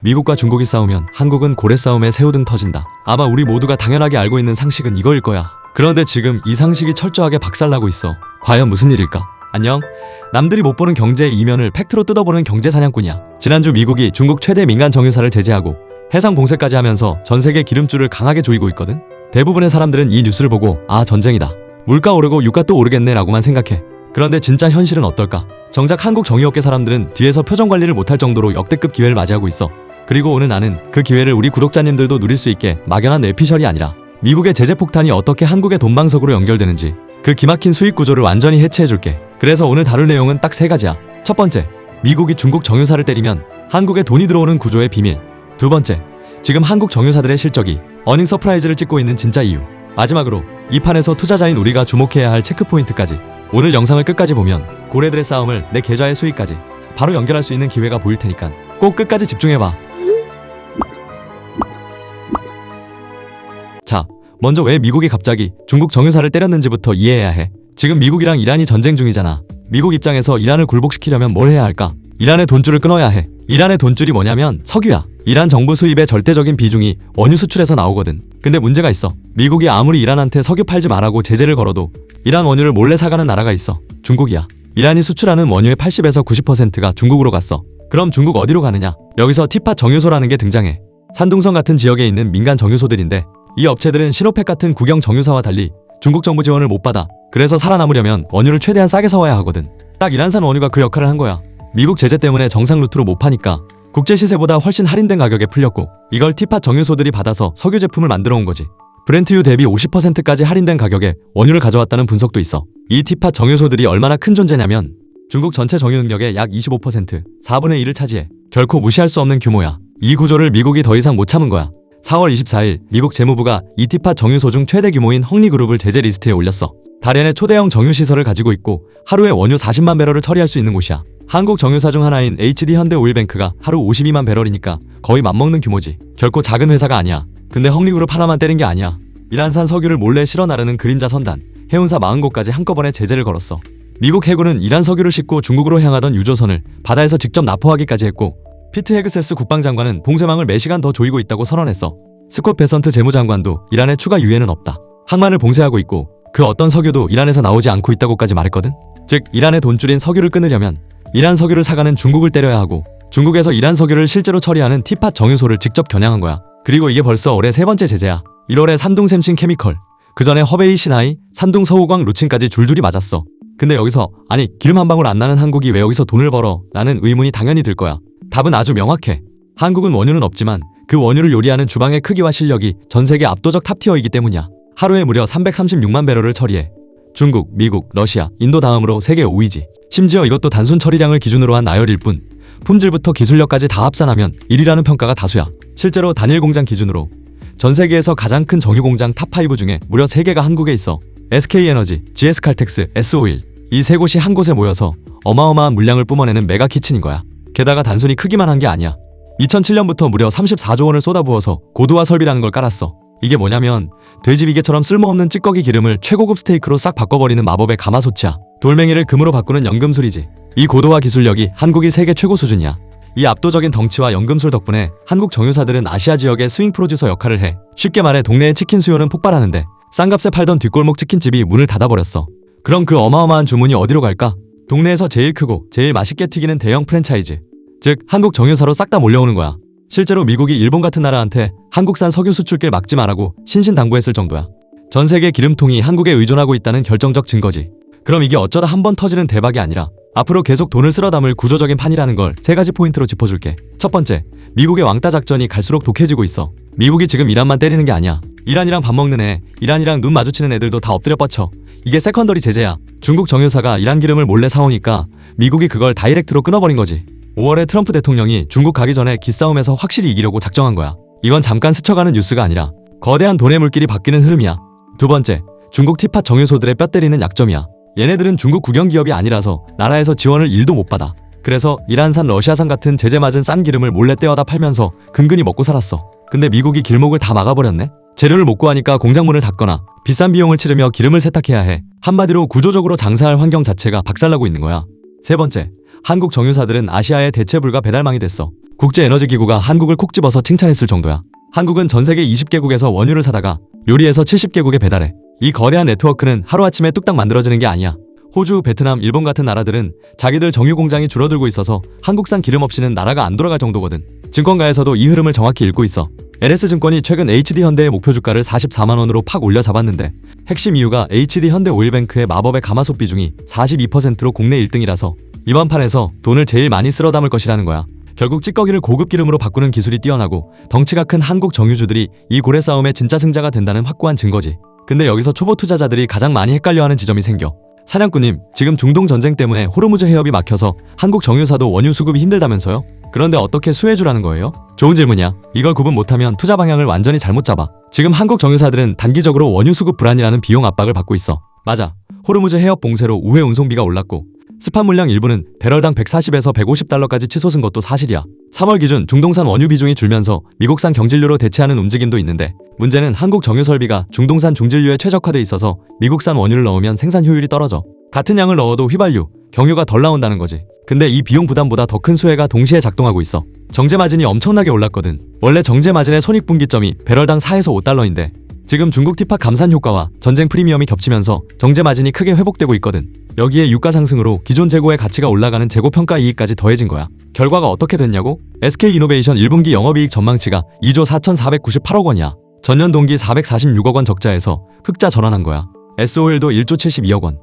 미국과 중국이 싸우면 한국은 고래 싸움에 새우등 터진다. 아마 우리 모두가 당연하게 알고 있는 상식은 이거일 거야. 그런데 지금 이 상식이 철저하게 박살나고 있어. 과연 무슨 일일까? 안녕. 남들이 못 보는 경제의 이면을 팩트로 뜯어보는 경제사냥꾼이야. 지난주 미국이 중국 최대 민간 정유사를 제재하고 해상 봉쇄까지 하면서 전 세계 기름줄을 강하게 조이고 있거든. 대부분의 사람들은 이 뉴스를 보고 아, 전쟁이다, 물가 오르고 유가 또 오르겠네 라고만 생각해. 그런데 진짜 현실은 어떨까? 정작 한국 정유업계 사람들은 뒤에서 표정 관리를 못할 정도로 역대급 기회를 맞이하고 있어. 그리고 오늘 나는 그 기회를 우리 구독자님들도 누릴 수 있게 막연한 뇌피셜이 아니라 미국의 제재 폭탄이 어떻게 한국의 돈방석으로 연결되는지 그 기막힌 수익 구조를 완전히 해체해줄게. 그래서 오늘 다룰 내용은 딱 3가지야. 첫 번째, 미국이 중국 정유사를 때리면 한국에 돈이 들어오는 구조의 비밀. 두 번째, 지금 한국 정유사들의 실적이 어닝 서프라이즈를 찍고 있는 진짜 이유. 마지막으로 이 판에서 투자자인 우리가 주목해야 할 체크포인트까지. 오늘 영상을 끝까지 보면 고래들의 싸움을 내 계좌의 수익까지 바로 연결할 수 있는 기회가 보일 테니까 꼭 끝까지 집중해봐. 자, 먼저 왜 미국이 갑자기 중국 정유사를 때렸는지부터 이해해야 해. 지금 미국이랑 이란이 전쟁 중이잖아. 미국 입장에서 이란을 굴복시키려면 뭘 해야 할까? 이란의 돈줄을 끊어야 해. 이란의 돈줄이 뭐냐면 석유야. 이란 정부 수입의 절대적인 비중이 원유 수출에서 나오거든. 근데 문제가 있어. 미국이 아무리 이란한테 석유 팔지 말라고 제재를 걸어도 이란 원유를 몰래 사가는 나라가 있어. 중국이야. 이란이 수출하는 원유의 80에서 90%가 중국으로 갔어. 그럼 중국 어디로 가느냐? 여기서 티팟 정유소라는 게 등장해. 산둥성 같은 지역에 있는 민간 정유소들인데 이 업체들은 시노펙 같은 국영 정유사와 달리 중국 정부 지원을 못 받아. 그래서 살아남으려면 원유를 최대한 싸게 사와야 하거든. 딱 이란산 원유가 그 역할을 한 거야. 미국 제재 때문에 정상 루트로 못 파니까 국제 시세보다 훨씬 할인된 가격에 풀렸고 이걸 티팟 정유소들이 받아서 석유 제품을 만들어 온 거지. 브렌트유 대비 50%까지 할인된 가격에 원유를 가져왔다는 분석도 있어. 이 티팟 정유소들이 얼마나 큰 존재냐면 중국 전체 정유 능력의 약 25%, 4분의 1을 차지해. 결코 무시할 수 없는 규모야. 이 구조를 미국이 더 이상 못 참은 거야. 4월 24일 미국 재무부가 이 티팟 정유소 중 최대 규모인 헝리그룹을 제재 리스트에 올렸어. 다련의 초대형 정유시설을 가지고 있고 하루에 원유 40만 배럴을 처리할 수 있는 곳이야. 한국 정유사 중 하나인 HD 현대오일뱅크가 하루 52만 배럴이니까 거의 맞먹는 규모지. 결코 작은 회사가 아니야. 근데 헝리그룹 하나만 때린 게 아니야. 이란산 석유를 몰래 실어 나르는 그림자 선단, 해운사 40곳까지 한꺼번에 제재를 걸었어. 미국 해군은 이란 석유를 싣고 중국으로 향하던 유조선을 바다에서 직접 납포하기까지 했고 피트 헤그세스 국방장관은 봉쇄망을 매시간 더 조이고 있다고 선언했어. 스콧 베선트 재무장관도 이란의 추가 유해는 없다. 항만을 봉쇄하고 있고 그 어떤 석유도 이란에서 나오지 않고 있다고까지 말했거든. 즉 이란의 돈줄인 석유를 끊으려면 이란 석유를 사가는 중국을 때려야 하고 중국에서 이란 석유를 실제로 처리하는 티팟 정유소를 직접 겨냥한 거야. 그리고 이게 벌써 올해 3번째 제재야. 1월에 산둥 샘신 케미컬, 그 전에 허베이 시나이, 산둥 서우광 루친까지 줄줄이 맞았어. 근데 여기서 아니 기름 한 방울 안 나는 한국이 왜 여기서 돈을 벌어? 라는 의문이 당연히 들 거야. 답은 아주 명확해. 한국은 원유는 없지만 그 원유를 요리하는 주방의 크기와 실력이 전 세계 압도적 탑티어이기 때문이야. 하루에 무려 336만 배럴을 처리해. 중국, 미국, 러시아, 인도 다음으로 세계 5위지. 심지어 이것도 단순 처리량을 기준으로 한 나열일 뿐 품질부터 기술력까지 다 합산하면 1위라는 평가가 다수야. 실제로 단일 공장 기준으로 전 세계에서 가장 큰 정유 공장 탑5 중에 무려 3개가 한국에 있어. SK에너지, GS칼텍스, S-오일. 이 3곳이 한 곳에 모여서 어마어마한 물량을 뿜어내는 메가 키친인 거야. 게다가 단순히 크기만 한 게 아니야. 2007년부터 무려 34조 원을 쏟아부어서 고도화 설비라는 걸 깔았어. 이게 뭐냐면 돼지비계처럼 쓸모없는 찌꺼기 기름을 최고급 스테이크로 싹 바꿔버리는 마법의 가마솥이야. 돌멩이를 금으로 바꾸는 연금술이지. 이 고도화 기술력이 한국이 세계 최고 수준이야. 이 압도적인 덩치와 연금술 덕분에 한국 정유사들은 아시아 지역의 스윙 프로듀서 역할을 해. 쉽게 말해 동네의 치킨 수요는 폭발하는데 싼값에 팔던 뒷골목 치킨집이 문을 닫아버렸어. 그럼 그 어마어마한 주문이 어디로 갈까? 동네에서 제일 크고 제일 맛있게 튀기는 대형 프랜차이즈, 즉 한국 정유사로 싹 다 몰려오는 거야. 실제로 미국이 일본 같은 나라한테 한국산 석유 수출길 막지 마라고 신신당부했을 정도야. 전 세계 기름통이 한국에 의존하고 있다는 결정적 증거지. 그럼 이게 어쩌다 한 번 터지는 대박이 아니라 앞으로 계속 돈을 쓸어 담을 구조적인 판이라는 걸 3가지 포인트로 짚어줄게. 첫 번째, 미국의 왕따 작전이 갈수록 독해지고 있어. 미국이 지금 이란만 때리는 게 아니야. 이란이랑 밥 먹는 애, 이란이랑 눈 마주치는 애들도 다 엎드려 뻗쳐. 이게 세컨더리 제재야. 중국 정유사가 이란 기름을 몰래 사오니까 미국이 그걸 다이렉트로 끊어버린 거지. 5월에 트럼프 대통령이 중국 가기 전에 기싸움에서 확실히 이기려고 작정한 거야. 이건 잠깐 스쳐가는 뉴스가 아니라 거대한 돈의 물길이 바뀌는 흐름이야. 두 번째, 중국 티팟 정유소들의 뼈 때리는 약점이야. 얘네들은 중국 국영기업이 아니라서 나라에서 지원을 1도 못 받아. 그래서 이란산, 러시아산 같은 제재 맞은 싼 기름을 몰래 떼어다 팔면서 근근히 먹고 살았어. 근데 미국이 길목을 다 막아버렸네? 재료를 못 구하니까 공장문을 닫거나 비싼 비용을 치르며 기름을 세탁해야 해. 한마디로 구조적으로 장사할 환경 자체가 박살나고 있는 거야. 세 번째, 한국 정유사들은 아시아의 대체 불가 배달망이 됐어. 국제에너지기구가 한국을 콕 집어서 칭찬했을 정도야. 한국은 전 세계 20개국에서 원유를 사다가 요리해서 70개국에 배달해. 이 거대한 네트워크는 하루아침에 뚝딱 만들어지는 게 아니야. 호주, 베트남, 일본 같은 나라들은 자기들 정유 공장이 줄어들고 있어서 한국산 기름 없이는 나라가 안 돌아갈 정도거든. 증권가에서도 이 흐름을 정확히 읽고 있어. LS증권이 최근 HD현대의 목표 주가를 44만원으로 팍 올려 잡았는데 핵심 이유가 HD현대오일뱅크의 마법의 가마솥 비중이 42%로 국내 1등이라서 이번 판에서 돈을 제일 많이 쓸어 담을 것이라는 거야. 결국 찌꺼기를 고급 기름으로 바꾸는 기술이 뛰어나고 덩치가 큰 한국 정유주들이 이 고래 싸움의 진짜 승자가 된다는 확고한 증거지. 근데 여기서 초보 투자자들이 가장 많이 헷갈려하는 지점이 생겨. 사냥꾼님, 지금 중동 전쟁 때문에 호르무즈 해협이 막혀서 한국 정유사도 원유 수급이 힘들다면서요? 그런데 어떻게 수혜주라는 거예요? 좋은 질문이야. 이걸 구분 못하면 투자 방향을 완전히 잘못 잡아. 지금 한국 정유사들은 단기적으로 원유 수급 불안이라는 비용 압박을 받고 있어. 맞아. 호르무즈 해협 봉쇄로 우회 운송비가 올랐고 스팟 물량 일부는 배럴당 140에서 150달러까지 치솟은 것도 사실이야. 3월 기준 중동산 원유 비중이 줄면서 미국산 경질유로 대체하는 움직임도 있는데 문제는 한국 정유 설비가 중동산 중질유에 최적화돼 있어서 미국산 원유를 넣으면 생산 효율이 떨어져. 같은 양을 넣어도 휘발유, 경유가 덜 나온다는 거지. 근데 이 비용 부담보다 더 큰 수혜가 동시에 작동하고 있어. 정제 마진이 엄청나게 올랐거든. 원래 정제 마진의 손익분기점이 배럴당 4에서 5달러인데 지금 중국 티팟 감산 효과와 전쟁 프리미엄이 겹치면서 정제 마진이 크게 회복되고 있거든. 여기에 유가 상승으로 기존 재고의 가치가 올라가는 재고평가 이익까지 더해진 거야. 결과가 어떻게 됐냐고? SK이노베이션 1분기 영업이익 전망치가 2조 4,498억 원이야. 전년 동기 446억 원 적자에서 흑자 전환한 거야. SOL도 1조 72억 원.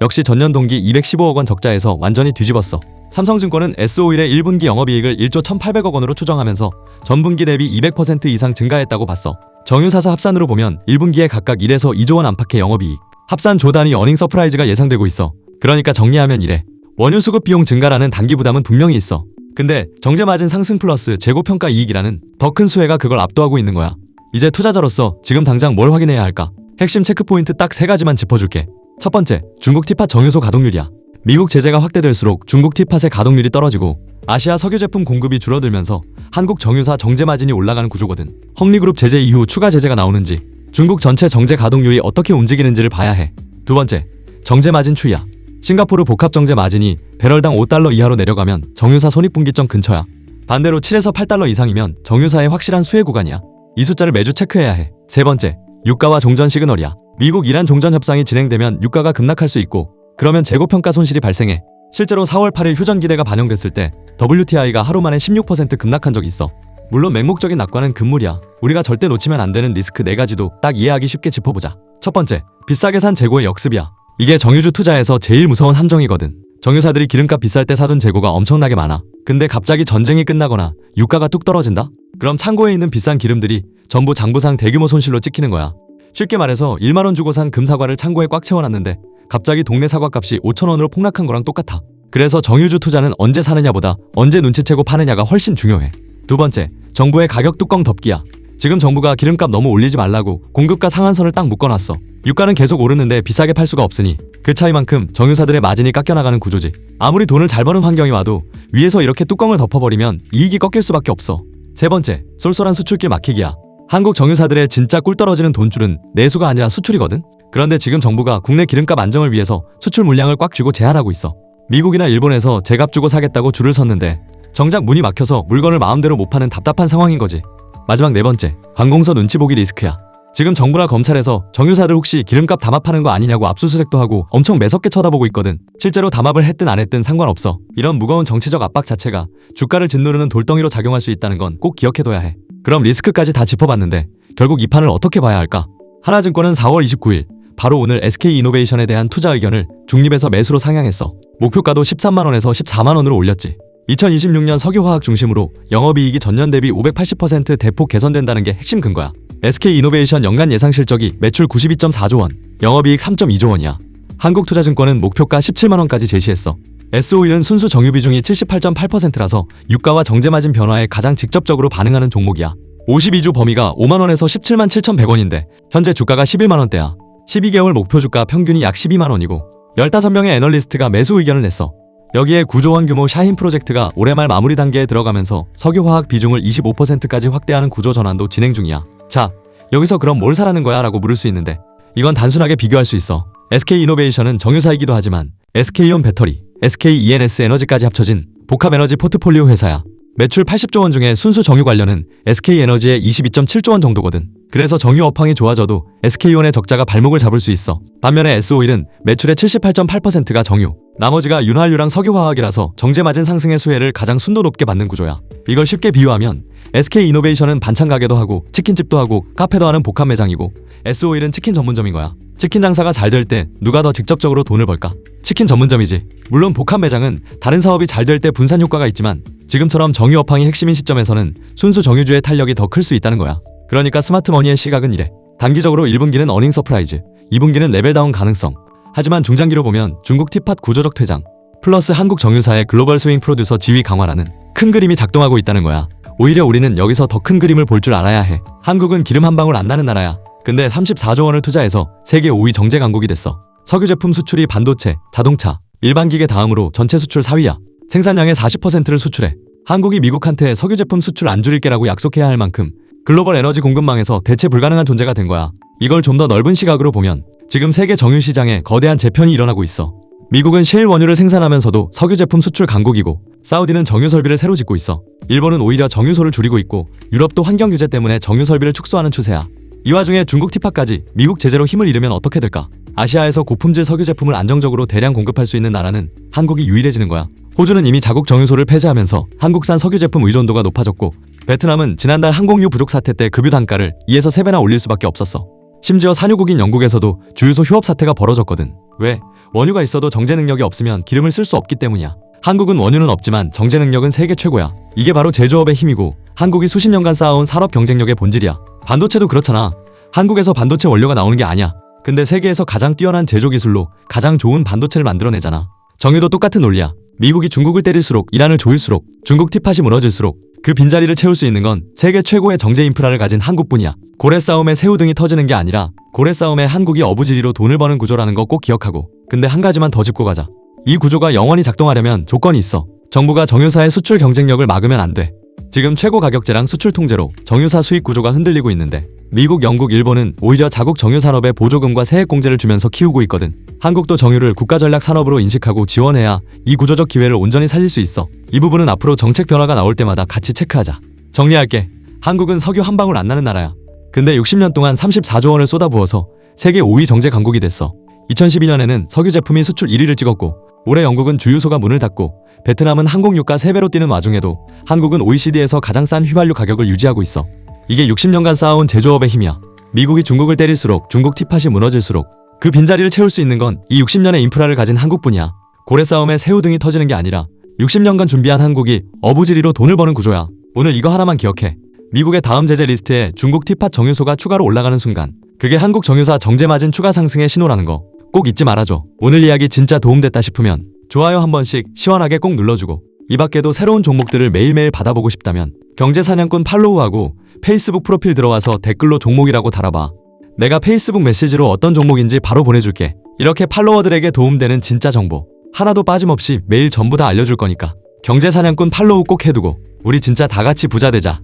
역시 전년 동기 215억 원 적자에서 완전히 뒤집었어. 삼성증권은 SOL의 1분기 영업이익을 1조 1,800억 원으로 추정하면서 전분기 대비 200% 이상 증가했다고 봤어. 정유사사 합산으로 보면 1분기에 각각 1에서 2조 원 안팎의 영업이익, 합산 조 단위 어닝 서프라이즈가 예상되고 있어. 그러니까 정리하면 이래. 원유 수급 비용 증가라는 단기 부담은 분명히 있어. 근데 정제 마진 상승 플러스 재고평가 이익이라는 더 큰 수혜가 그걸 압도하고 있는 거야. 이제 투자자로서 지금 당장 뭘 확인해야 할까? 핵심 체크포인트 딱 3가지만 짚어줄게. 첫 번째, 중국 티팟 정유소 가동률이야. 미국 제재가 확대될수록 중국 티팟의 가동률이 떨어지고 아시아 석유 제품 공급이 줄어들면서 한국 정유사 정제 마진이 올라가는 구조거든. 헝리그룹 제재 이후 추가 제재가 나오는지, 중국 전체 정제 가동률이 어떻게 움직이는지를 봐야 해. 두 번째, 정제 마진 추이야. 싱가포르 복합 정제 마진이 배럴당 5달러 이하로 내려가면 정유사 손익분기점 근처야. 반대로 7에서 8달러 이상이면 정유사의 확실한 수혜 구간이야. 이 숫자를 매주 체크해야 해. 세 번째, 유가와 종전 시그널이야. 미국 이란 종전 협상이 진행되면 유가가 급락할 수 있고 그러면 재고평가 손실이 발생해. 실제로 4월 8일 휴전 기대가 반영됐을 때 WTI가 하루 만에 16% 급락한 적이 있어. 물론 맹목적인 낙관은 금물이야. 우리가 절대 놓치면 안 되는 리스크 4가지도 딱 이해하기 쉽게 짚어보자. 첫 번째, 비싸게 산 재고의 역습이야. 이게 정유주 투자에서 제일 무서운 함정이거든. 정유사들이 기름값 비쌀 때 사둔 재고가 엄청나게 많아. 근데 갑자기 전쟁이 끝나거나 유가가 뚝 떨어진다? 그럼 창고에 있는 비싼 기름들이 전부 장부상 대규모 손실로 찍히는 거야. 쉽게 말해서 1만원 주고 산 금사과를 창고에 꽉 채워놨는데 갑자기 동네 사과값이 5,000원으로 폭락한 거랑 똑같아. 그래서 정유주 투자는 언제 사느냐보다 언제 눈치채고 파느냐가 훨씬 중요해. 두 번째, 정부의 가격 뚜껑 덮기야. 지금 정부가 기름값 너무 올리지 말라고 공급가 상한선을 딱 묶어놨어. 유가는 계속 오르는데 비싸게 팔 수가 없으니 그 차이만큼 정유사들의 마진이 깎여나가는 구조지. 아무리 돈을 잘 버는 환경이 와도 위에서 이렇게 뚜껑을 덮어버리면 이익이 꺾일 수밖에 없어. 세 번째, 쏠쏠한 수출길 막히기야. 한국 정유사들의 진짜 꿀 떨어지는 돈줄은 내수가 아니라 수출이거든. 그런데 지금 정부가 국내 기름값 안정을 위해서 수출 물량을 꽉 쥐고 제한하고 있어. 미국이나 일본에서 제값 주고 사겠다고 줄을 섰는데 정작 문이 막혀서 물건을 마음대로 못 파는 답답한 상황인 거지. 마지막 네 번째, 관공서 눈치 보기 리스크야. 지금 정부나 검찰에서 정유사들 혹시 기름값 담합하는 거 아니냐고 압수수색도 하고 엄청 매섭게 쳐다보고 있거든. 실제로 담합을 했든 안 했든 상관없어. 이런 무거운 정치적 압박 자체가 주가를 짓누르는 돌덩이로 작용할 수 있다는 건 꼭 기억해둬야 해. 그럼 리스크까지 다 짚어봤는데 결국 이 판을 어떻게 봐야 할까? 하나증권은 4월 29일 바로 오늘 SK이노베이션에 대한 투자 의견을 중립에서 매수로 상향했어. 목표가도 13만원에서 14만원으로 올렸지. 2026년 석유화학 중심으로 영업이익이 전년 대비 580% 대폭 개선된다는 게 핵심 근거야. SK이노베이션 연간 예상 실적이 매출 92.4조 원, 영업이익 3.2조 원이야. 한국투자증권은 목표가 17만원까지 제시했어. SO일은 순수 정유 비중이 78.8%라서 유가와 정제마진 변화에 가장 직접적으로 반응하는 종목이야. 52주 범위가 5만원에서 17만 7,100원인데 현재 주가가 11만원대야. 12개월 목표 주가 평균이 약 12만원이고 15명의 애널리스트가 매수 의견을 냈어. 여기에 9조 원 규모 샤힌 프로젝트가 올해 말 마무리 단계에 들어가면서 석유화학 비중을 25%까지 확대하는 구조 전환도 진행 중이야. 자, 여기서 그럼 뭘 사라는 거야? 라고 물을 수 있는데 이건 단순하게 비교할 수 있어. SK이노베이션은 정유사이기도 하지만 SK온 배터리, SKENS 에너지까지 합쳐진 복합 에너지 포트폴리오 회사야. 매출 80조 원 중에 순수 정유 관련은 SK에너지의 22.7조 원 정도거든. 그래서 정유 업황이 좋아져도 SK온의 적자가 발목을 잡을 수 있어. 반면에 S오일은 매출의 78.8%가 정유, 나머지가 윤활유랑 석유화학이라서 정제마진 상승의 수혜를 가장 순도 높게 받는 구조야. 이걸 쉽게 비유하면 SK이노베이션은 반찬 가게도 하고 치킨집도 하고 카페도 하는 복합 매장이고 S오일은 치킨 전문점인 거야. 치킨 장사가 잘 될 때 누가 더 직접적으로 돈을 벌까? 치킨 전문점이지. 물론 복합 매장은 다른 사업이 잘 될 때 분산 효과가 있지만 지금처럼 정유 업황이 핵심인 시점에서는 순수 정유주의 탄력이 더 클 수 있다는 거야. 그러니까 스마트머니의 시각은 이래. 단기적으로 1분기는 어닝 서프라이즈, 2분기는 레벨다운 가능성. 하지만 중장기로 보면 중국 티팟 구조적 퇴장 플러스 한국 정유사의 글로벌 스윙 프로듀서 지위 강화라는 큰 그림이 작동하고 있다는 거야. 오히려 우리는 여기서 더 큰 그림을 볼 줄 알아야 해. 한국은 기름 한 방울 안 나는 나라야. 근데 34조 원을 투자해서 세계 5위 정제 강국이 됐어. 석유 제품 수출이 반도체, 자동차, 일반 기계 다음으로 전체 수출 4위야. 생산량의 40%를 수출해. 한국이 미국한테 석유 제품 수출 안 줄일게라고 약속해야 할 만큼 글로벌 에너지 공급망에서 대체 불가능한 존재가 된 거야. 이걸 좀 더 넓은 시각으로 보면 지금 세계 정유 시장에 거대한 재편이 일어나고 있어. 미국은 셰일 원유를 생산하면서도 석유 제품 수출 강국이고 사우디는 정유 설비를 새로 짓고 있어. 일본은 오히려 정유소를 줄이고 있고 유럽도 환경 규제 때문에 정유 설비를 축소하는 추세야. 이 와중에 중국 티팟까지 미국 제재로 힘을 잃으면 어떻게 될까? 아시아에서 고품질 석유 제품을 안정적으로 대량 공급할 수 있는 나라는 한국이 유일해지는 거야. 호주는 이미 자국 정유소를 폐쇄하면서 한국산 석유 제품 의존도가 높아졌고 베트남은 지난달 항공유 부족 사태 때 급유 단가를 2에서 3배나 올릴 수밖에 없었어. 심지어 산유국인 영국에서도 주유소 휴업 사태가 벌어졌거든. 왜? 원유가 있어도 정제 능력이 없으면 기름을 쓸 수 없기 때문이야. 한국은 원유는 없지만 정제 능력은 세계 최고야. 이게 바로 제조업의 힘이고 한국이 수십 년간 쌓아온 산업 경쟁력의 본질이야. 반도체도 그렇잖아. 한국에서 반도체 원료가 나오는 게 아니야. 근데 세계에서 가장 뛰어난 제조 기술로 가장 좋은 반도체를 만들어내잖아. 정유도 똑같은 논리야. 미국이 중국을 때릴수록 이란을 조일수록 중국 티팟이 무너질수록 그 빈자리를 채울 수 있는 건 세계 최고의 정제 인프라를 가진 한국뿐이야. 고래 싸움에 새우등이 터지는 게 아니라 고래 싸움에 한국이 어부지리로 돈을 버는 구조라는 거 꼭 기억하고. 근데 한 가지만 더 짚고 가자. 이 구조가 영원히 작동하려면 조건이 있어. 정부가 정유사의 수출 경쟁력을 막으면 안 돼. 지금 최고 가격제랑 수출 통제로 정유사 수익 구조가 흔들리고 있는데 미국, 영국, 일본은 오히려 자국 정유 산업에 보조금과 세액 공제를 주면서 키우고 있거든. 한국도 정유를 국가전략 산업으로 인식하고 지원해야 이 구조적 기회를 온전히 살릴 수 있어. 이 부분은 앞으로 정책 변화가 나올 때마다 같이 체크하자. 정리할게. 한국은 석유 한 방울 안 나는 나라야. 근데 60년 동안 34조 원을 쏟아부어서 세계 5위 정제 강국이 됐어. 2012년에는 석유 제품이 수출 1위를 찍었고 올해 영국은 주유소가 문을 닫고 베트남은 항공유가 3배로 뛰는 와중에도 한국은 OECD에서 가장 싼 휘발유 가격을 유지하고 있어. 이게 60년간 쌓아온 제조업의 힘이야. 미국이 중국을 때릴수록 중국 티팟이 무너질수록 그 빈자리를 채울 수 있는 건 이 60년의 인프라를 가진 한국뿐이야. 고래 싸움에 새우등이 터지는 게 아니라 60년간 준비한 한국이 어부지리로 돈을 버는 구조야. 오늘 이거 하나만 기억해. 미국의 다음 제재 리스트에 중국 티팟 정유소가 추가로 올라가는 순간 그게 한국 정유사 정제 마진 추가 상승의 신호라는 거 꼭 잊지 말아줘. 오늘 이야기 진짜 도움됐다 싶으면 좋아요 한 번씩 시원하게 꼭 눌러주고 이 밖에도 새로운 종목들을 매일매일 받아보고 싶다면 경제사냥꾼 팔로우하고 페이스북 프로필 들어와서 댓글로 종목이라고 달아봐. 내가 페이스북 메시지로 어떤 종목인지 바로 보내줄게. 이렇게 팔로워들에게 도움되는 진짜 정보 하나도 빠짐없이 매일 전부 다 알려줄 거니까 경제사냥꾼 팔로우 꼭 해두고 우리 진짜 다 같이 부자 되자.